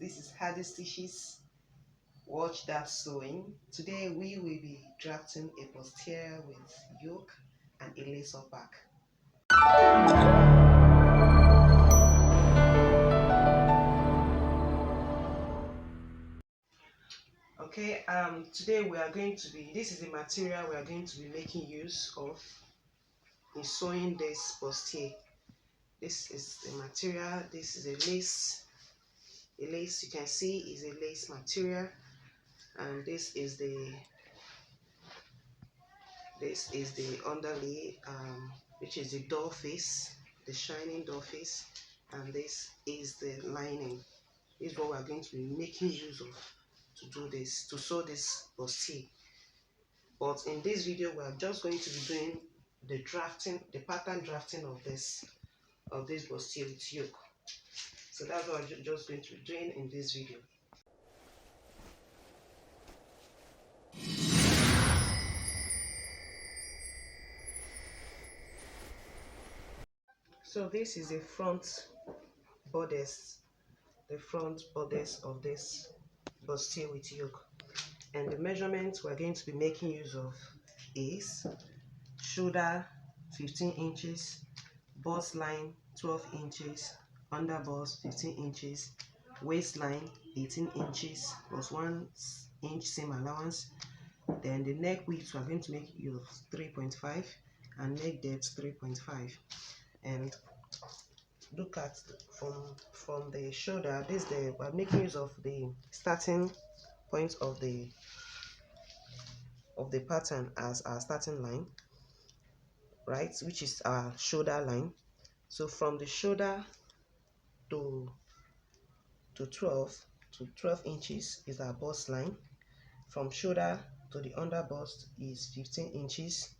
This is Hardy Stitches. Watch that sewing. Today we will be drafting a bustier with yoke and a lace-up back. Okay, today we are going to be, this is the material we are going to be making use of in sewing this bustier. This is the material. This is a lace you can see is a lace material, and this is the underlay, which is the door face, the shining door face, and this is the lining. This is what we are going to be making use of to sew this bustier. But in this video we are just going to be doing the pattern drafting of this bustier with yoke. So that's what I'm just going to be doing in this video. So this is the front borders of this bustier with yoke, and the measurements we're going to be making use of is shoulder 15 inches, bust line 12 inches, under bust 15 inches, waistline 18 inches plus 1 inch seam allowance. Then the neck width we're going to make use of 3.5 and neck depth 3.5. And look at from the shoulder, we're making use of the starting point of the pattern as our starting line, right, which is our shoulder line. So from the shoulder to 12 inches is our bust line. From shoulder to the under bust is 15 inches.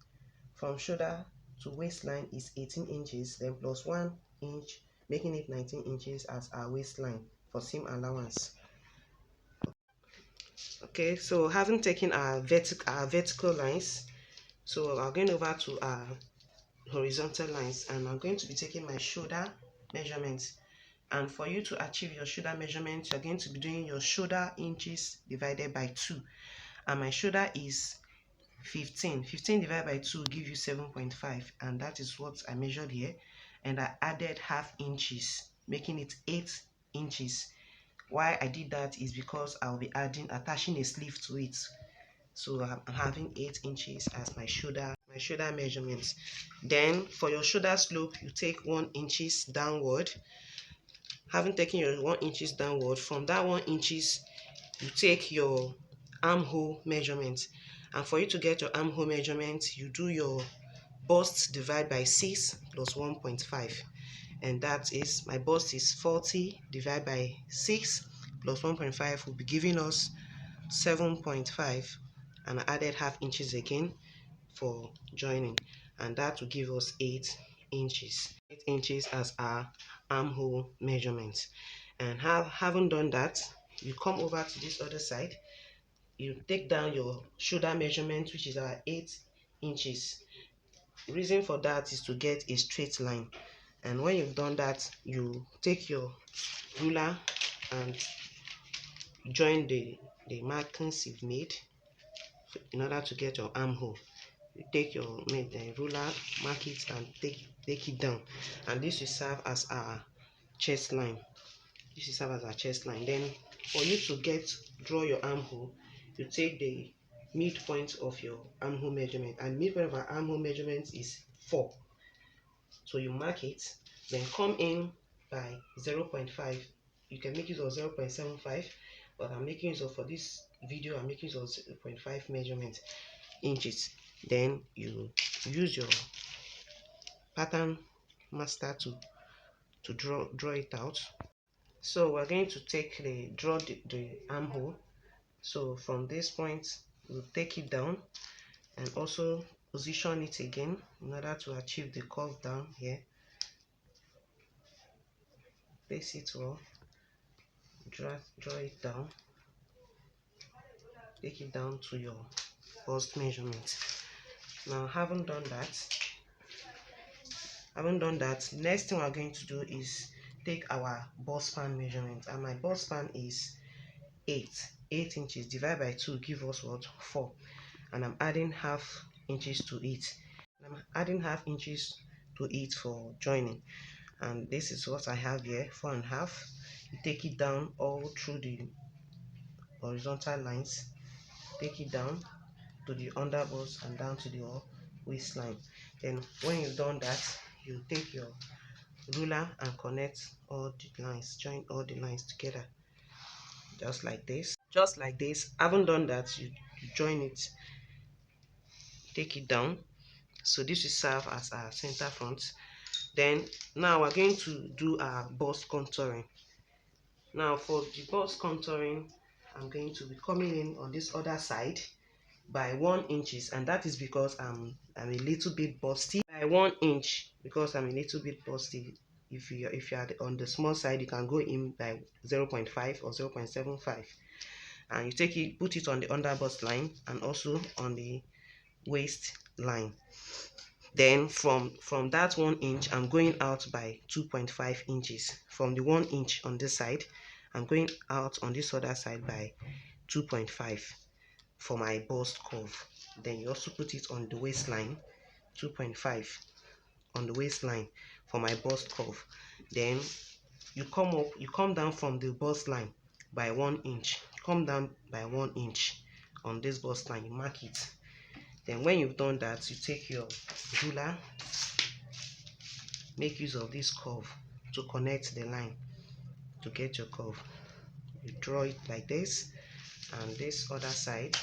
From shoulder to waistline is 18 inches, then plus 1 inch, making it 19 inches as our waistline for seam allowance. Okay, so having taken our vertical lines, so I'm going over to our horizontal lines, and I'm going to be taking my shoulder measurements. And for you to achieve your shoulder measurement, you're going to be doing your shoulder inches divided by 2, and my shoulder is 15 divided by 2 give you 7.5, and that is what I measured here. And I added half inches, making it 8 inches. Why I did that is because I'll be attaching a sleeve to it, so I'm having 8 inches as my shoulder measurements. Then for your shoulder slope, you take 1 inches downward. Having taken your 1 inches downward, from that 1 inches you take your armhole measurement, and for you to get your armhole measurement, you do your bust divide by 6 plus 1.5, and that is, my bust is 40 divided by 6 plus 1.5 will be giving us 7.5, and I added half inches again for joining, and that will give us 8 inches as our armhole measurement. And having done that, you come over to this other side, you take down your shoulder measurement, which is our 8 inches. The reason for that is to get a straight line. And when you've done that, you take your ruler and join the markings you've made in order to get your armhole. You take the ruler, mark it, and take it down, and this will serve as our chest line. Then for you to draw your armhole, you take the midpoint of your armhole measurement, and midpoint of our armhole measurement is 4. So you mark it, then come in by 0.5. You can make use of 0.75, but I'm making use of, for this video, I'm making use of 0.5 measurement inches. Then you use your pattern master to draw it out. So we're going to draw the armhole. So from this point, we'll take it down and also position it again in order to achieve the curve down here. Place it well, draw it down, take it down to your bust measurement. Now having done that, next thing we're going to do is take our bust span measurement, and my bust span is 8 inches. Divide by 2 give us what? 4. And I'm adding half inches to it. I'm adding half inches to it for joining, and this is what I have here, 4.5. You take it down all through the horizontal lines, take it down to the underbust and down to the waistline. Then when you've done that, you take your ruler and connect all the lines, join all the lines together, just like this. Just like this. Haven't done that, you join it, take it down. So this will serve as our center front. Then now we're going to do our bust contouring. Now for the bust contouring, I'm going to be coming in on this other side by 1 inches, and that is because I'm a little bit busty. By 1 inch, because I'm a little bit busty. If you are on the small side, you can go in by 0.5 or 0.75, and you take it, put it on the under bust line and also on the waist line. Then from that 1 inch, I'm going out by 2.5 inches. From the 1 inch on this side, I'm going out on this other side by 2.5 for my bust curve. Then you also put it on the waistline, 2.5 on the waistline for my bust curve. Then you come down from the bust line by 1 inch. Come down by 1 inch on this bust line, you mark it. Then when you've done that, you take your ruler, make use of this curve to connect the line to get your curve. You draw it like this, and this other side,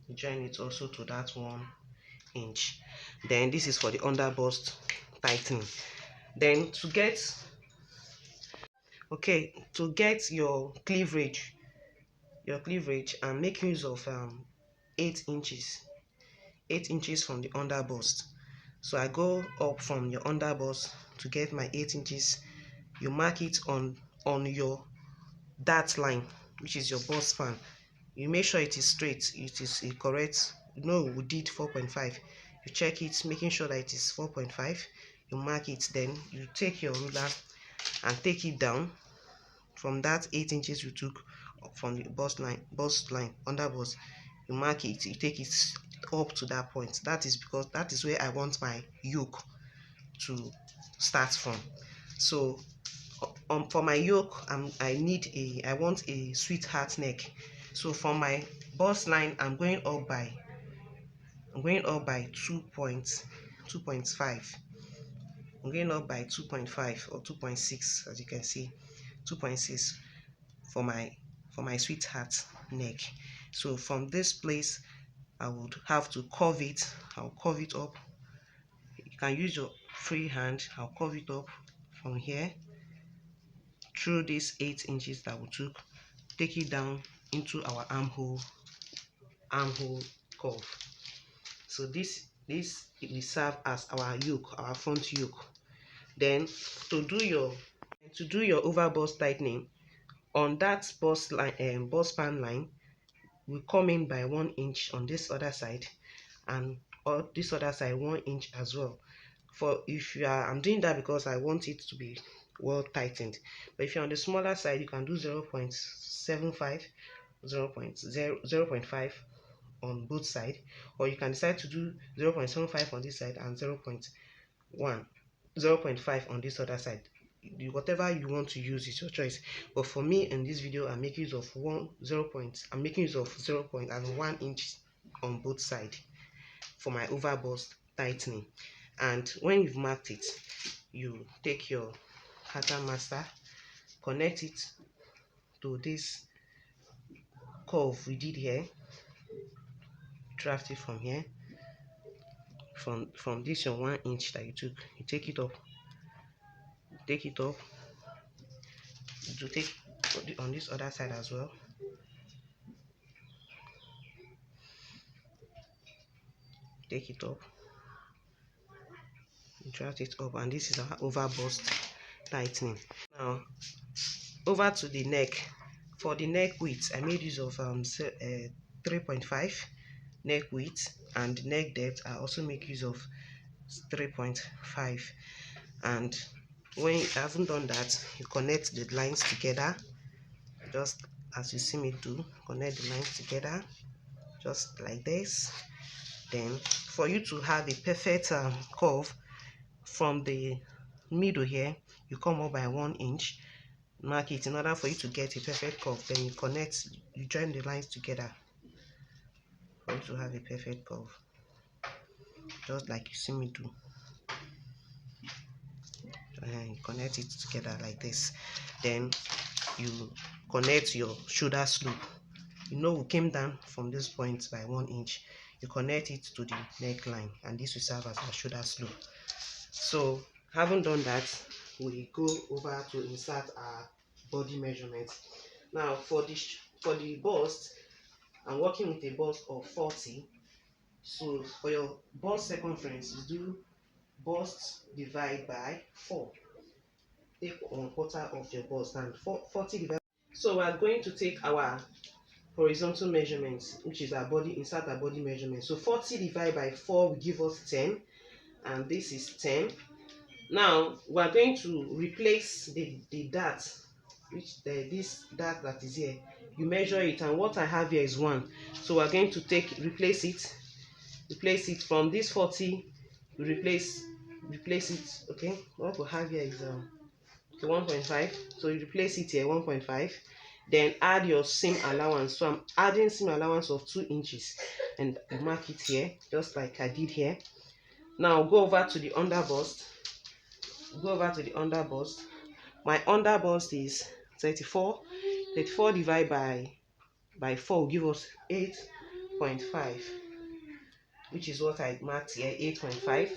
you join it also to that 1 inch. Then this is for the under bust tightening. Then to get your cleavage and make use of 8 inches from the under bust. So I go up from your under bust to get my 8 inches. You mark it on your dart line, which is your bust span. You make sure it is straight, it is correct. We did 4.5. You check it, making sure that it is 4.5. You mark it. Then you take your ruler and take it down from that 8 inches you took from the bust line, under bust. You mark it, you take it up to that point. That is because that is where I want my yoke to start from. So for my yoke, I want a sweetheart neck. So from my bust line, I'm going up by 2.5. I'm going up by 2.5 or 2.6, as you can see, 2.6 for my sweetheart neck. So from this place, I would have to curve it. I'll curve it up. You can use your free hand. I'll curve it up from here through these 8 inches that we took, take it down into our armhole curve. So this will serve as our yoke, our front yoke. Then to do your over bust tightening, on that bust span line, we come in by 1 inch on this other side, and on this other side 1 inch as well. I'm doing that because I want it to be well tightened. But if you're on the smaller side, you can do 0.75, 0.5 on both sides, or you can decide to do 0.75 on this side and 0.5 on this other side. Whatever you want to use is your choice. But for me, in this video, I'm making use of 0.1 inch on both sides for my over bust tightening. And when you've marked it, you take your pattern master, connect it to this curve we did here, draft it from here, from this your 1 inch that you took, you take it up, to take on this other side as well. Take it up, draft it up, and this is our over bust tightening. Now over to the neck. For the neck width, I made use of 3.5 neck width, and neck depth I also make use of It's 3.5. And when you haven't done that, you connect the lines together, just as you see me do. Connect the lines together just like this. Then for you to have a perfect curve from the middle here, you come up by 1 inch, mark it. In order for you to get a perfect curve, then you join the lines together for you to have a perfect curve, just like you see me do. And connect it together like this. Then you connect your shoulder slope. You know, we came down from this point by 1 inch. You connect it to the neckline, and this will serve as our shoulder slope. So having done that, we go over to insert our body measurement. Now for the bust, I'm working with a bust of 40. So for your bust circumference, you do bust divide by 4. Take 1/4 of your bust, and 40 divided. So we are going to take our horizontal measurements, which is our body, insert our body measurement. So 40 divided by 4 will give us 10, and this is 10. Now we are going to replace the dart, which this dart that is here. You measure it, and what I have here is 1. So we are going to replace it from this 40. You replace it. Okay, what we have here is 1.5. So you replace it here, 1.5. Then add your seam allowance. So I'm adding seam allowance of 2 inches, and you mark it here just like I did here. Now go over to the underbust. My underbust is 34. 34 divided by 4 will give us 8.5, which is what I marked here, 8.5.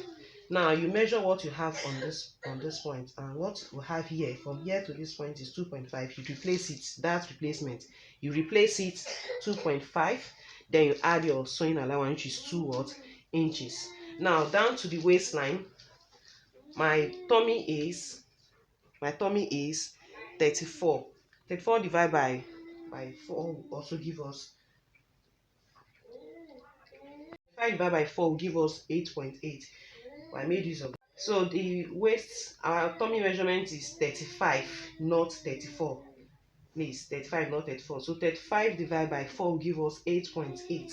Now you measure what you have on this point, and what we have here from here to this point is 2.5. You replace it, that replacement. You replace it 2.5. Then you add your sewing allowance, which is 2 inches. Now down to the waistline, my tummy is 34. 34 divided by 4 will also give us 5 divided by 4 will give us 8.8. I made use of. So the waist, our tummy measurement is 35, not 34. Please, 35, not 34. So 35 divided by 4 will give us 8.8.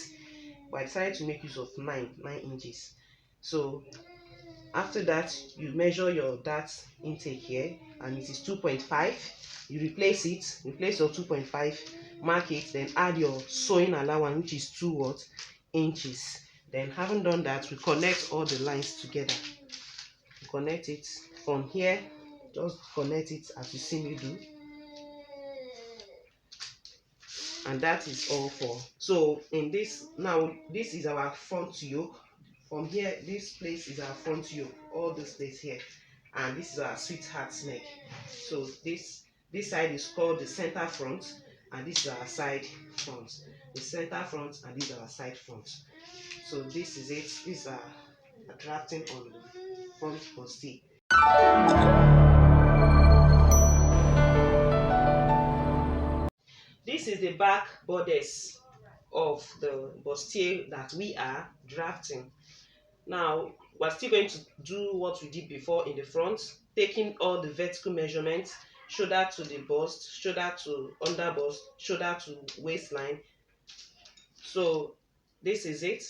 But I decided to make use of 9 inches. So after that, you measure your dart intake here, and it is 2.5. You replace your 2.5, mark it, then add your sewing allowance, which is 2 inches. Then having done that, we connect all the lines together. Connect it from here, just connect it as you see me do, and that is all for. So in this, now this is our front yoke. From here, this place is our front yoke, all this place here, and this is our sweetheart's neck. So this side is called the center front, and this is our side front. The center front, and these are our side front. So this is it. These are drafting on the front bustier. This is the back borders of the bustier that we are drafting. Now we're still going to do what we did before in the front, taking all the vertical measurements, shoulder to the bust, shoulder to under bust, shoulder to waistline. So this is it.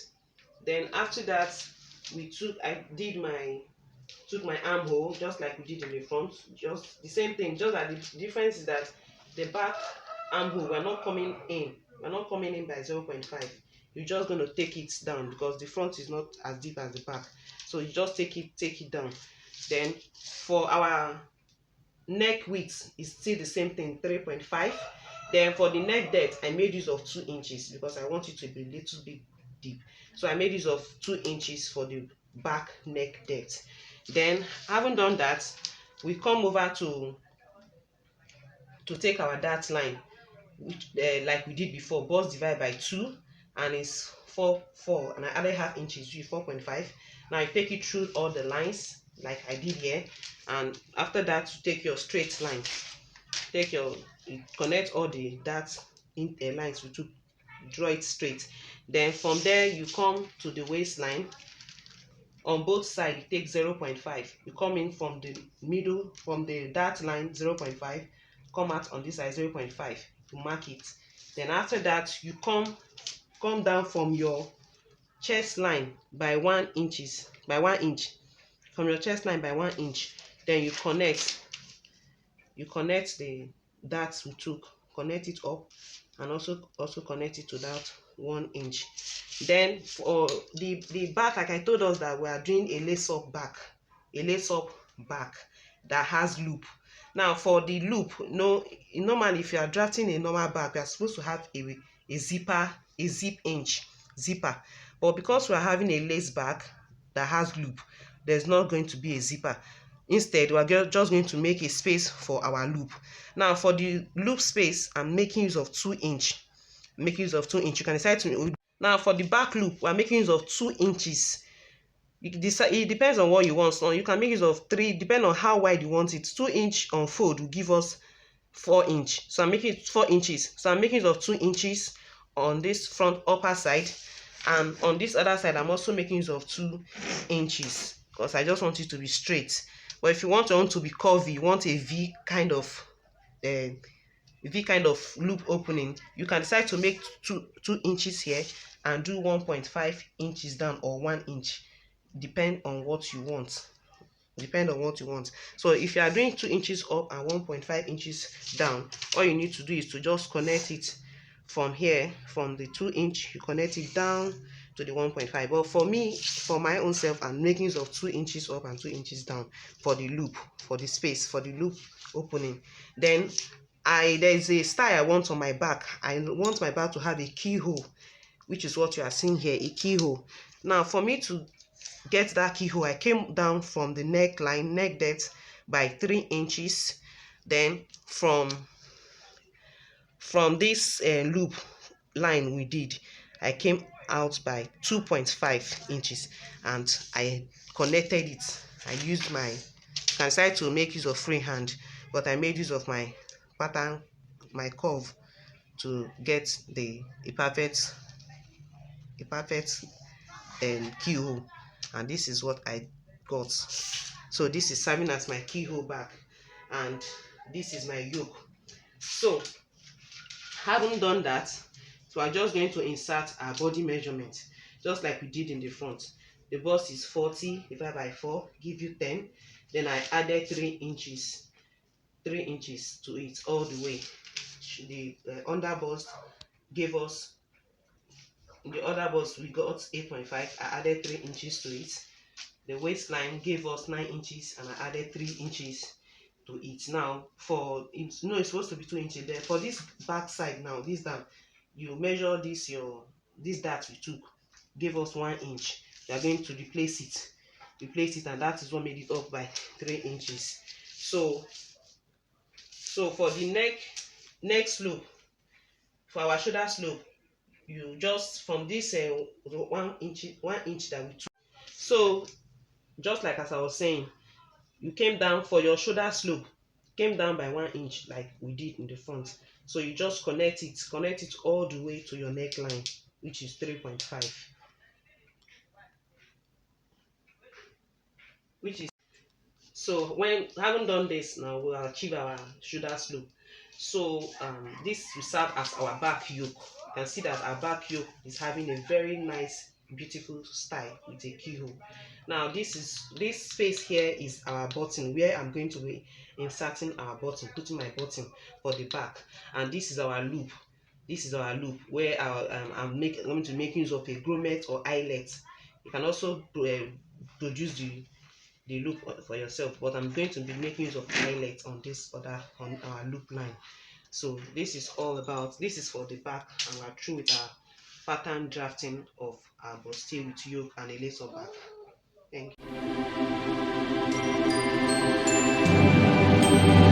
Then after that, I took my armhole just like we did in the front, just the same thing, just that the difference is that the back armhole, we're not coming in by 0.5. You're just going to take it down because the front is not as deep as the back, so you just take it down. Then for our neck width is still the same thing, 3.5. Then for the neck depth, I made use of 2 inches because I want it to be a little bit deep, so I made use of 2 inches for the back neck depth. Then having done that, we come over to take our dart line, which like we did before, bust divide by 2, and it's 4 and I added half inches, which is 4.5. Now you take it through all the lines like I did here, and after that you take your straight line, you connect all the dart in lines we took, draw it straight. Then from there you come to the waistline. on both sides you take 0.5. You come in from the middle, from the dart line 0.5, come out on this side 0.5. You mark it. Then after that you come down from your chest line by 1 inch, from your chest line by 1 inch. Then you connect the darts we took, connect it up, and also connect it to that 1 inch. Then for the back, like I told us that we are doing a lace up back, that has loop. Now for the loop, normally if you are drafting a normal back, we are supposed to have a zipper. But because we are having a lace back that has loop, there's not going to be a zipper. Instead, we are just going to make a space for our loop. Now for the loop space, I'm making use of 2 inch. You can decide to. Now for the back loop, we're making use of 2 inches. It depends on what you want. So you can make use of 3, depending on how wide you want it. 2 inch on fold will give us 4 inch. So I'm making it 4 inches. So I'm making use of 2 inches on this front upper side, and on this other side I'm also making use of 2 inches because I just want it to be straight. But if you want to be curvy, you want a V kind of loop opening, you can decide to make 2 inches here and do 1.5 inches down, or 1 inch, depend on what you want. So if you are doing 2 inches up and 1.5 inches down, all you need to do is to just connect it from here, from the 2 inch, you connect it down to the 1.5. But for me, for my own self, I'm making use of 2 inches up and 2 inches down for the loop, for the space, for the loop opening. Then there's a style I want on my back. I want my back to have a keyhole, which is what you are seeing here, a keyhole. Now for me to get that keyhole, I came down from the neck depth by 3 inches. Then from this loop line we did, I came out by 2.5 inches and I connected it. I used I decided to make use of freehand, but I made use of my pattern, my curve, to get a perfect keyhole, and this is what I got. So this is serving as my keyhole back, and this is my yoke. So having done that, so I'm just going to insert our body measurement, just like we did in the front. The bust is 40 divided by 4, give you 10. Then I added 3 inches to it all the way. The under bust gave us, in the other bust we got 8.5. I added 3 inches to it. The waistline gave us 9 inches and I added 3 inches to it. Now for it's supposed to be 2 inches there. For this back side, now this down, you measure this dart we took, gave us 1 inch. You are going to replace it, and that is what made it up by 3 inches. So for the neck slope, for our shoulder slope, you just from this 1 inch that we took. So just like as I was saying, you came down for your shoulder slope, came down by 1 inch like we did in the front. So you just connect it all the way to your neckline, which is 3.5. So when having done this, now we'll achieve our shoulder slope. So this will serve as our back yoke. You can see that our back yoke is having a very nice, beautiful style with a keyhole. Now this space here is our button, where I'm going to be inserting our button, putting my button for the back. And this is our loop. Where I'm going to make use of a grommet or eyelet. You can also produce the loop for yourself, but I'm going to be making use of eyelet on our loop line. So this is for the back, and we're through with our pattern drafting of our bustier with yoke and a lace up back. Thank you.